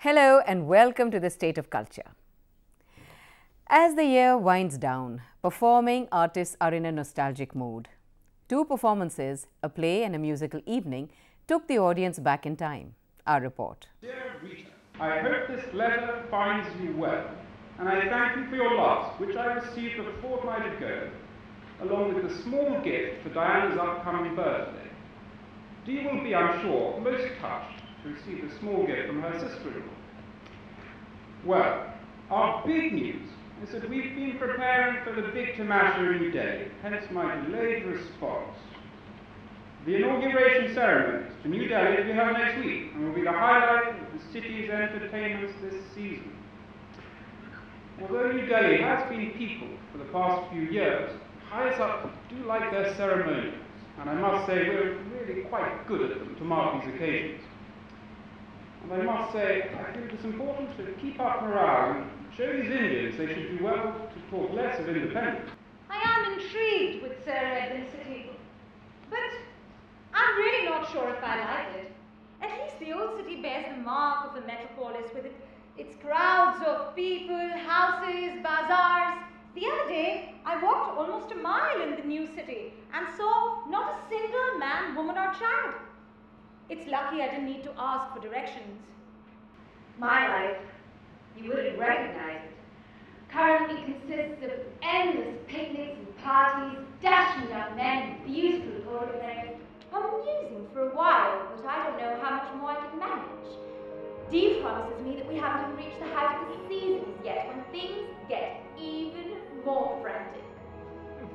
Hello and welcome to the State of Culture. As the year winds down, performing artists are in a nostalgic mood. Two performances, a play and a musical evening, took the audience back in time. Our report. Dear Rita, I hope this letter finds you well, and I thank you for your last, which I received a fortnight ago, along with a small gift for Diana's upcoming birthday. Dee will be, I'm sure, most touched to receive a small gift from her sister-in-law. Well, our big news is that we've been preparing for the big tamasha in New Delhi, hence my delayed response. The inauguration ceremonies for New Delhi will be held next week and will be the highlight of the city's entertainments this season. Although New Delhi has been peopled for the past few years, highest up do like their ceremonials, and I must say we're really quite good at them to mark these occasions. And I must say, I think it's important to keep up morale and show these Indians they should do well to talk less of independence. I am intrigued with Sir Edwin's city, but I'm really not sure if I like it. At least the old city bears the mark of a metropolis with its crowds of people, houses, bazaars. The other day, I walked almost a mile in the new city and saw not a single man, woman or child. It's lucky I didn't need to ask for directions. My life, you wouldn't recognize it, currently consists of endless picnics and parties, dashing young men, beautiful automobiles. Amusing for a while, but I don't know how much more I can manage. Dee promises me that we haven't even reached the height of the seasons yet, when things get even more frantic.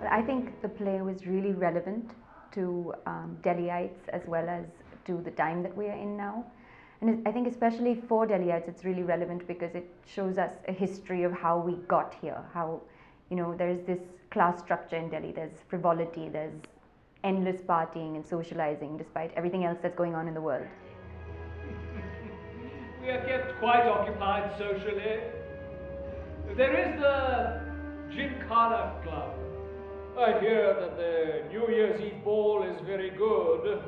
I think the play was really relevant to Delhiites as well as to the time that we are in now. And I think especially for Delhiites it's really relevant because it shows us a history of how we got here, how, you know, there's this class structure in Delhi, there's frivolity, there's endless partying and socializing despite everything else that's going on in the world. We are kept quite occupied socially. There is the Gymkhana Club. I hear that the New Year's Eve ball is very good,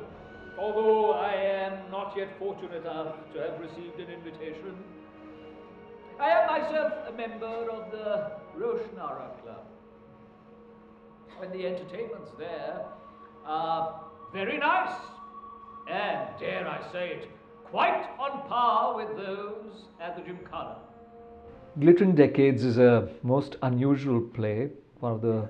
although I am not yet fortunate enough to have received an invitation. I am myself a member of the Roshnara Club. And the entertainments there are very nice, and dare I say it, quite on par with those at the Gymkhana. Glittering Decades is a most unusual play, one of the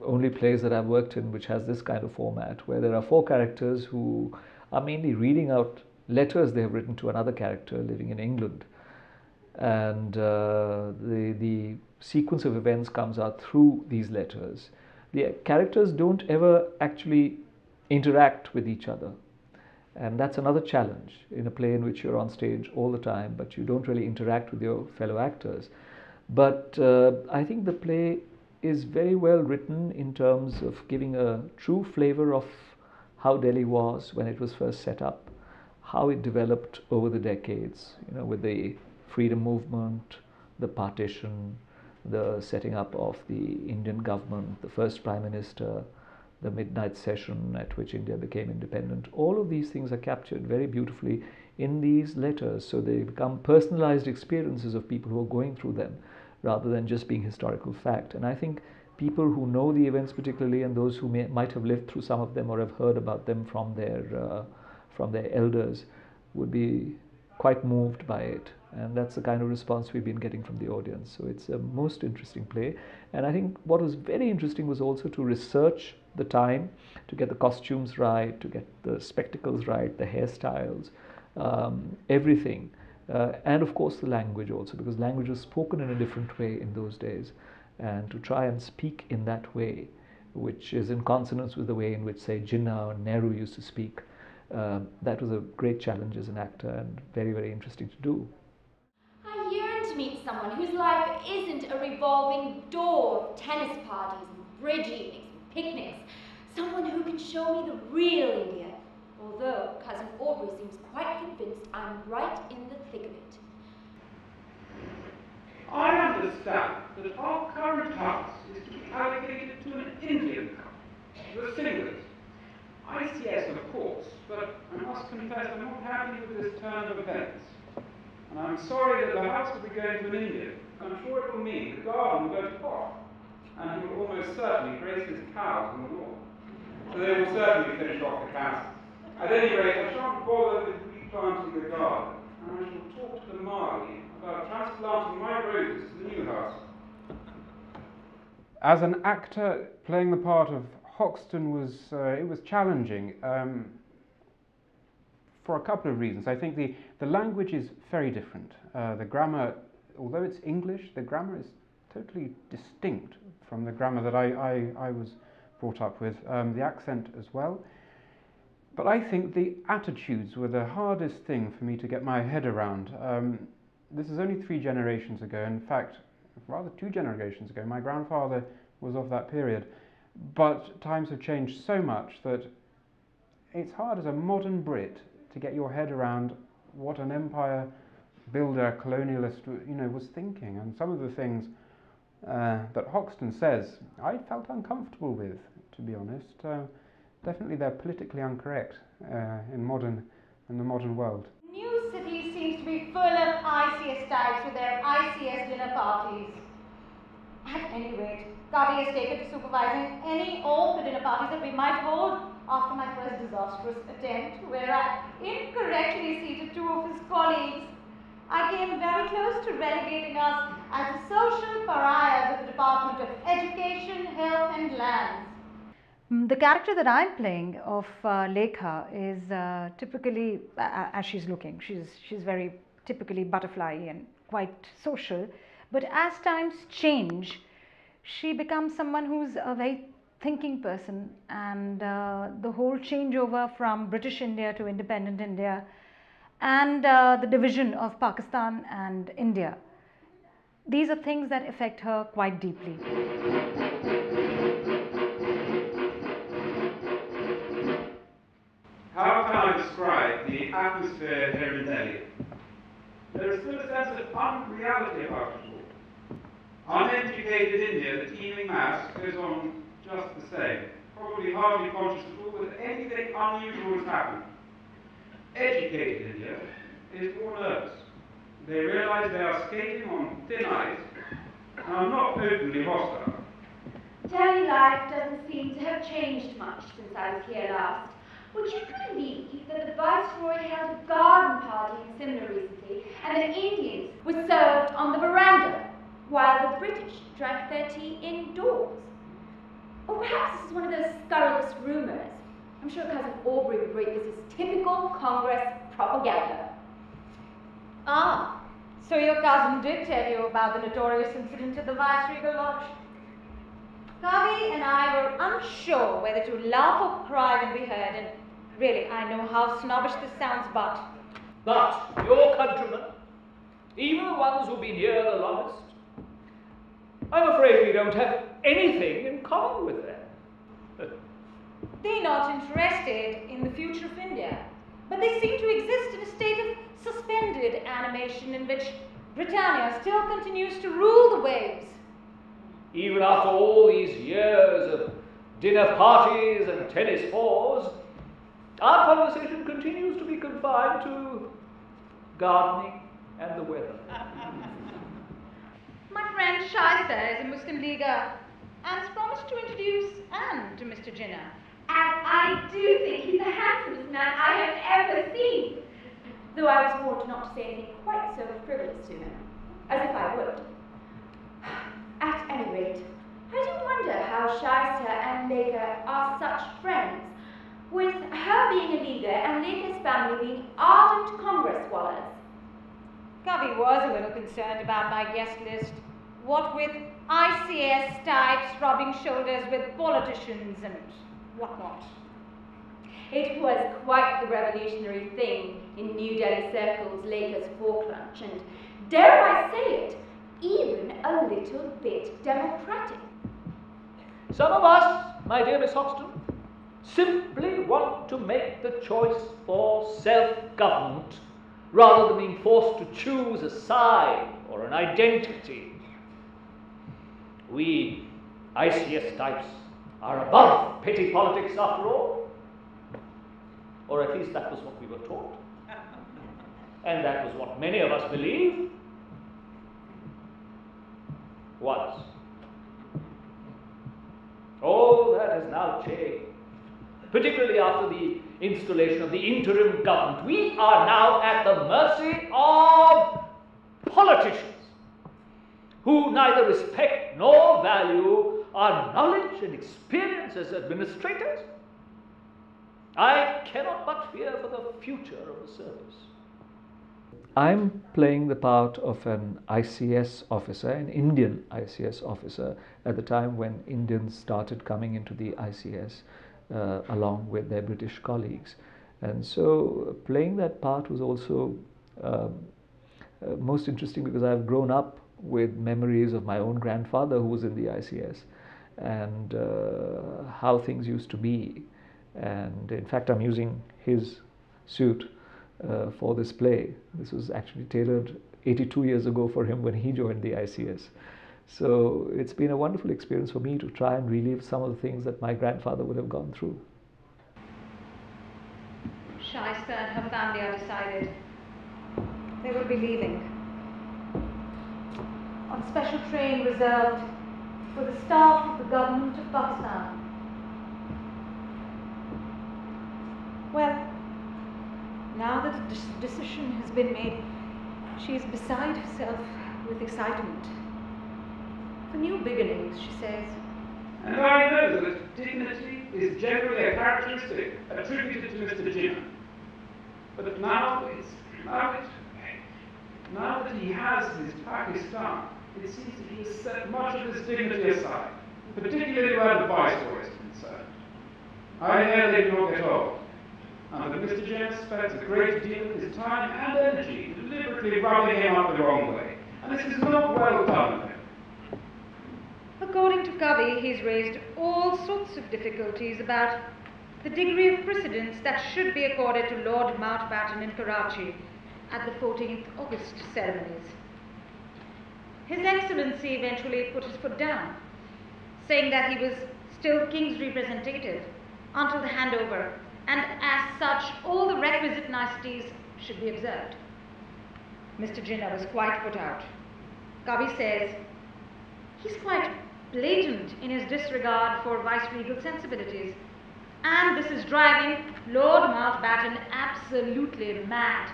only plays that I've worked in which has this kind of format, where there are four characters who are mainly reading out letters they have written to another character living in England. And the sequence of events comes out through these letters. The characters don't ever actually interact with each other. And that's another challenge in a play in which you're on stage all the time, but you don't really interact with your fellow actors. But I think the play is very well written in terms of giving a true flavor of how Delhi was when it was first set up, how it developed over the decades, you know, with the freedom movement, the partition, the setting up of the Indian government, the first Prime Minister, the midnight session at which India became independent. All of these things are captured very beautifully in these letters, so they become personalized experiences of people who are going through them rather than just being historical fact. And I think people who know the events particularly, and those who might have lived through some of them or have heard about them from their elders, would be quite moved by it. And that's the kind of response we've been getting from the audience. So it's a most interesting play. And I think what was very interesting was also to research the time, to get the costumes right, to get the spectacles right, the hairstyles, everything. And of course the language also, because language was spoken in a different way in those days. And to try and speak in that way, which is in consonance with the way in which, say, Jinnah or Nehru used to speak, that was a great challenge as an actor and very, very interesting to do. I yearn to meet someone whose life isn't a revolving door of tennis parties and bridge evenings and picnics. Someone who can show me the real India, although Cousin Aubrey seems quite convinced I'm right in the thick of it. I understand that our current task is to be allocated to an Indian couple, the singers. ICS, of course, but I must confess I'm not happy with this turn of events. And I'm sorry that the house will be going to an Indian. I'm sure it will mean the garden will go to pot, and he will almost certainly graze his cows on the lawn. So they will certainly finish off the cancer. At any rate, I shan't bother with replanting the garden, and I shall talk to the Mali about transplanting my roses to the new house. As an actor, playing the part of Hoxton was challenging for a couple of reasons. I think the language is very different. The grammar, although it's English, the grammar is totally distinct from the grammar that I was brought up with. The accent as well. But I think the attitudes were the hardest thing for me to get my head around. This is only 3 generations ago. In fact, rather 2 generations ago. My grandfather was of that period. But times have changed so much that it's hard as a modern Brit to get your head around what an empire builder, colonialist, was thinking. And some of the things that Hoxton says, I felt uncomfortable with, to be honest. Definitely they're politically incorrect in the modern world. New City seems to be full of ICS types with their ICS dinner parties. At any rate, Kavi has taken to supervising any of the dinner parties that we might hold after my first disastrous attempt, where I incorrectly seated 2 of his colleagues. I came very close to relegating us as the social pariahs of the Department of Education, Health and Lands. The character that I'm playing of Lekha is typically, as she's looking, she's very typically butterfly and quite social. But as times change, she becomes someone who's a very thinking person, and the whole changeover from British India to independent India and the division of Pakistan and India, these are things that affect her quite deeply. How can I describe the atmosphere here in Delhi? There is still a sense of unreality about it all. Uneducated India, the teeming mass, goes on just the same, probably hardly conscious at all that anything unusual has happened. Educated India is more nervous. They realize they are skating on thin ice and are not openly hostile. Daily life doesn't seem to have changed much since I was here last. Would you believe that the Viceroy held a garden party in Simla recently, and that Indians Was served on the veranda, while the British drank their tea indoors? Or perhaps this is one of those scurrilous rumours. I'm sure Cousin Aubrey would rate this as typical Congress propaganda. Ah, so your cousin did tell you about the notorious incident at the Viceregal Lodge. Kavi and I were unsure whether to laugh or cry when we heard, and really, I know how snobbish this sounds, but your countrymen, even the ones who've been here the longest, I'm afraid we don't have anything in common with them. they're not interested in the future of India, but they seem to exist in a state of suspended animation in which Britannia still continues to rule the waves. Even after all these years of dinner parties and tennis fours, our conversation continues to be confined to gardening and the weather. My friend Shaista is a Muslim leaguer and has promised to introduce Anne to Mr. Jinnah. And I do think he's the handsomest man I have ever seen. Though I was warned not to say anything quite so frivolous to him, as if I would. At any rate, I do wonder how Shaista and Lekha are such friends, with her being a leaguer and Lekha's family being ardent Congress swallows. Kavi was a little concerned about my guest list, what with ICS types rubbing shoulders with politicians and whatnot. It was quite the revolutionary thing in New Delhi circles, Lekha's fork lunch, and dare I say it, even a little bit democratic. Some of us, my dear Miss Hoxton, simply want to make the choice for self-government rather than being forced to choose a side or an identity. We ICS types are above petty politics after all, or at least least that was what we were taught. And that was what many of us believed. Was. All that has now changed, particularly after the installation of the interim government. We are now at the mercy of politicians who neither respect nor value our knowledge and experience as administrators. I cannot but fear for the future of the service. I'm playing the part of an ICS officer, an Indian ICS officer, at the time when Indians started coming into the ICS along with their British colleagues. And so playing that part was also most interesting because I've grown up with memories of my own grandfather who was in the ICS and how things used to be. And in fact, I'm using his suit for this play. This was actually tailored 82 years ago for him when he joined the ICS. So it's been a wonderful experience for me to try and relive some of the things that my grandfather would have gone through. Shaista and her family are decided. They will be leaving on special train reserved for the staff of the government of Pakistan. Well, now that the decision has been made, she is beside herself with excitement. For new beginnings, she says. And I know that dignity is generally a characteristic attributed to Mr. Jinnah. But now that he has his Pakistan, it seems that he has set much of his dignity aside, particularly where the Viceroy is concerned. I hear they do not get old, and that Mr. Jinnah spends a great deal of his time and energy deliberately rubbing him up the wrong way, and this is not well done of him. According to Kavi, he's raised all sorts of difficulties about the degree of precedence that should be accorded to Lord Mountbatten in Karachi at the 14th August ceremonies. His Excellency eventually put his foot down, saying that he was still King's representative until the handover, and as such, all the requisite niceties should be observed. Mr. Jinnah was quite put out. Kavi says he's quite blatant in his disregard for viceregal sensibilities, and this is driving Lord Mountbatten absolutely mad.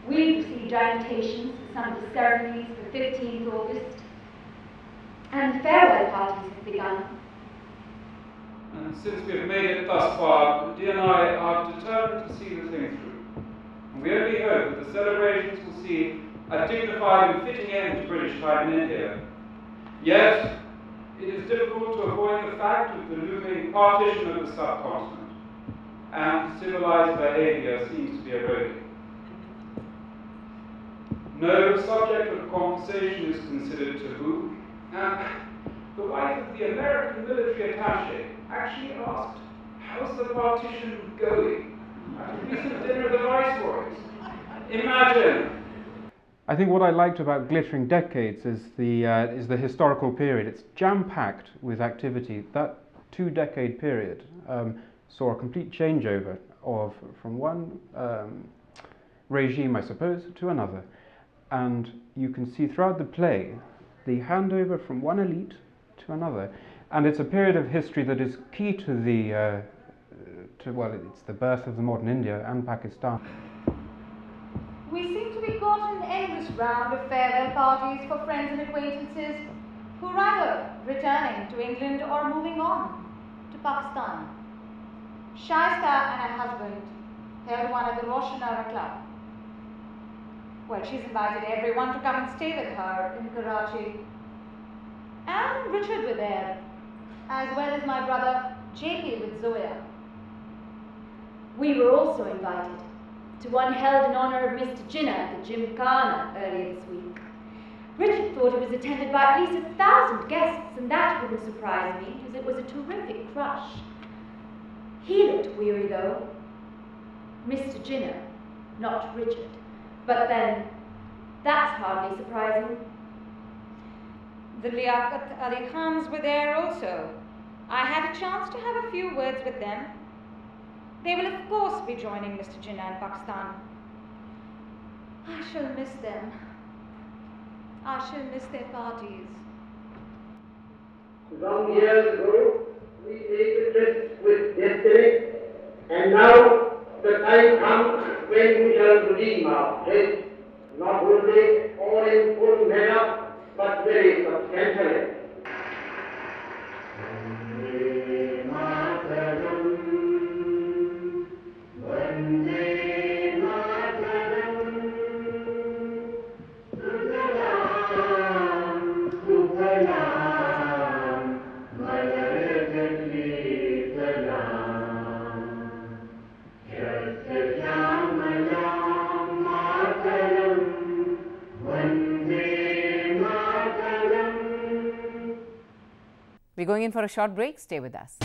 We've received invitations for some of the ceremonies for 15th August, and the farewell parties have begun. And since we have made it thus far, Dee and I are determined to see the thing through. And we only hope that the celebrations will see a dignified and fitting end to British time in India. Yet, it is difficult to avoid the fact of the looming partition of the subcontinent, and civilized behavior seems to be eroding. No subject of conversation is considered taboo, and the wife of the American military attaché actually asked, "How's the partition going?" at a recent dinner of the Viceroys. Imagine! I think what I liked about Glittering Decades is the historical period. It's jam-packed with activity. That 2-decade period saw a complete changeover from one regime, I suppose, to another. And you can see throughout the play the handover from one elite to another. And it's a period of history that is key to it's the birth of the modern India and Pakistan. We seem to be caught in an endless round of farewell parties for friends and acquaintances who are either returning to England or moving on to Pakistan. Shaista and her husband held one at the Roshanara Club. Well, she's invited everyone to come and stay with her in Karachi. Anne and Richard were there, as well as my brother JP with Zoya. We were also invited to one held in honour of Mr. Jinnah at the Gymkhana earlier this week. Richard thought it was attended by at least 1,000 guests, and that wouldn't surprise me, as it was a terrific crush. He looked weary, though. Mr. Jinnah, not Richard. But then, that's hardly surprising. The Liaquat Ali Khans were there also. I had a chance to have a few words with them. They will of course be joining Mr. Jinnah in Pakistan. I shall miss them. I shall miss their parties. Long years ago, we made a tryst with destiny, and now the time comes when we shall redeem our pledge, not only or in full measure, but very substantially. We're going in for a short break. Stay with us.